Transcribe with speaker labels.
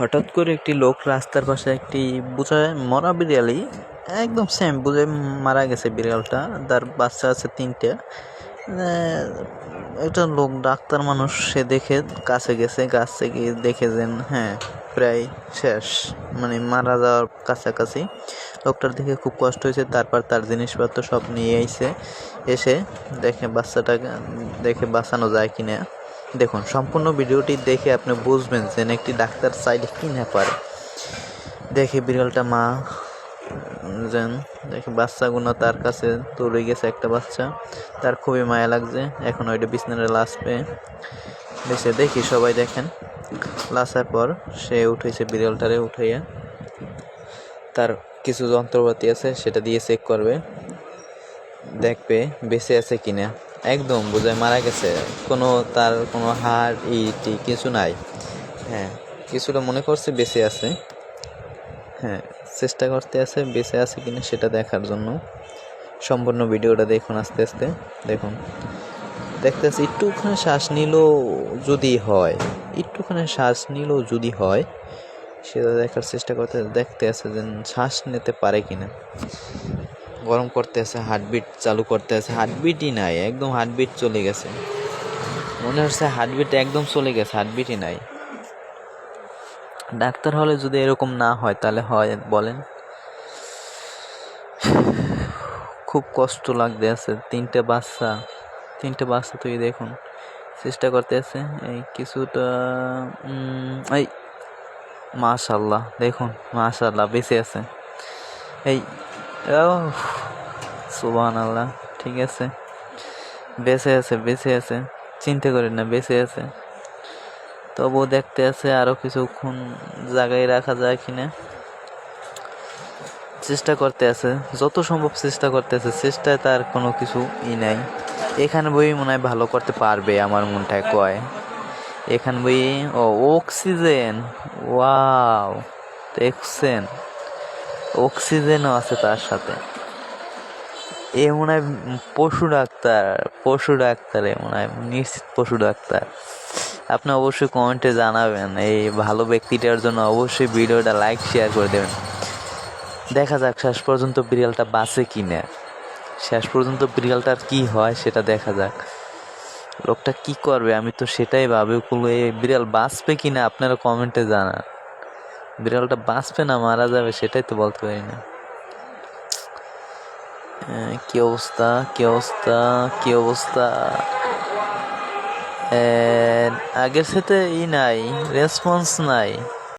Speaker 1: হঠাৎ করে একটি লোক রাস্তার পাশে একটি বোঝায় মরা বিড়ালি একদম সেম বুঝে মারা গেছে বিড়ালটা। তার বাচ্চা আছে 3টে। একটা লোক ডাক্তার মানুষ, সে দেখে কাছে গেছে, কাছে গিয়ে দেখে যে হ্যাঁ প্রায় শেষ, মানে মারা যাওয়ার কাছাকাছি। লোকটার দেখে খুব কষ্ট হয়েছে। তারপর তার জিনিসপত্র সব নিয়ে এসে দেখে বাচ্চাটাকে দেখে বাঁচানো যায় কিনা। দেখুন সম্পূর্ণ ভিডিওটি দেখে আপনি বুঝবেন যে একটি ডাক্তার চাইলে কি না পারে। দেখে বিড়ালটা মা যেন দেখে বাচ্চাগুলো তার কাছে দৌড়ে গেছে। একটা বাচ্চা, তার খুবই মায়া লাগছে। এখন ওইটা বিছানার লাশ পেয়ে বেছে দেখি সবাই দেখেন। লাশার পর সে উঠেছে, বিড়ালটারে উঠাইয়া তার কিছু যন্ত্রপাতি আছে সেটা দিয়ে চেক করবে, দেখবে বেঁচে আছে কিনা। একদম বোঝায় মারা গেছে, তার কোনো হাড় ইটি কিছু নাই। হ্যাঁ, কিছুটা মনে করছে বেঁচে আছে। হ্যাঁ, চেষ্টা করতে আছে বেঁচে আছে কিনা সেটা দেখার জন্য। সম্পূর্ণ ভিডিওটা দেখুন আস্তে আস্তে। দেখুন দেখতেছি একটুখানি শ্বাস নিলেও যদি হয় সেটা দেখার চেষ্টা দেখতে আছে যে শ্বাস নিতে পারে কিনা। গরম করতে আছে, হার্টবিট চালু করতে আছে, হার্টবিটই নাই, একদম হার্টবিট চলে গেছে। মনে হচ্ছে হার্টবিট একদম চলে গেছে, হার্টবিটই নাই। ডাক্তার হলে যদি এরকম না হয় তাহলে হয় বলেন? খুব কষ্ট লাগতে আছে। 3টে বাচ্চা তুই দেখুন চেষ্টা করতে আছে এই কিছুটা। এই মাশাআল্লাহ, দেখুন মাশাআল্লাহ বেঁচে আছে। এই সুবহানাল্লাহ, ঠিক আছে, বেঁচে আছে, চিন্তা করেন না, বেঁচে আছে। তবুও দেখতে আছে আরো কিছুক্ষণ জায়গায় রাখা যায় কিনা চেষ্টা করতে আছে, যত সম্ভব চেষ্টা করতে আছে। চেষ্টায় তার কোনো কিছু নাই। এখানে বই মনে হয় ভালো করতে পারবে, আমার মনটায় কয়। এখান বই অক্সিজেন, ওয়াও, দেখছেন অক্সিজেনও আছে তার সাথে। এ মনে হয় পশু ডাক্তার, এ মনে হয় নিশ্চিত পশু ডাক্তার। আপনি অবশ্যই কমেন্টে জানাবেন এই ভালো ব্যক্তিটার জন্য। অবশ্যই ভিডিওটা লাইক শেয়ার করে দেবেন। দেখা যাক শেষ পর্যন্ত বিড়ালটা বাঁচে কিনা, শেষ পর্যন্ত বিড়ালটার কি হয় সেটা দেখা যাক। লোকটা কি করবে আমি তো সেটাই ভাবি। এই বিড়াল বাঁচবে কিনা আপনারা কমেন্টে জানান। বিড়ালটা বাঁচবে না মারা যাবে সেটাই তো বলতে পারি না। কি অবস্থা। আগের সাথে নাই, রেসপন্স নাই।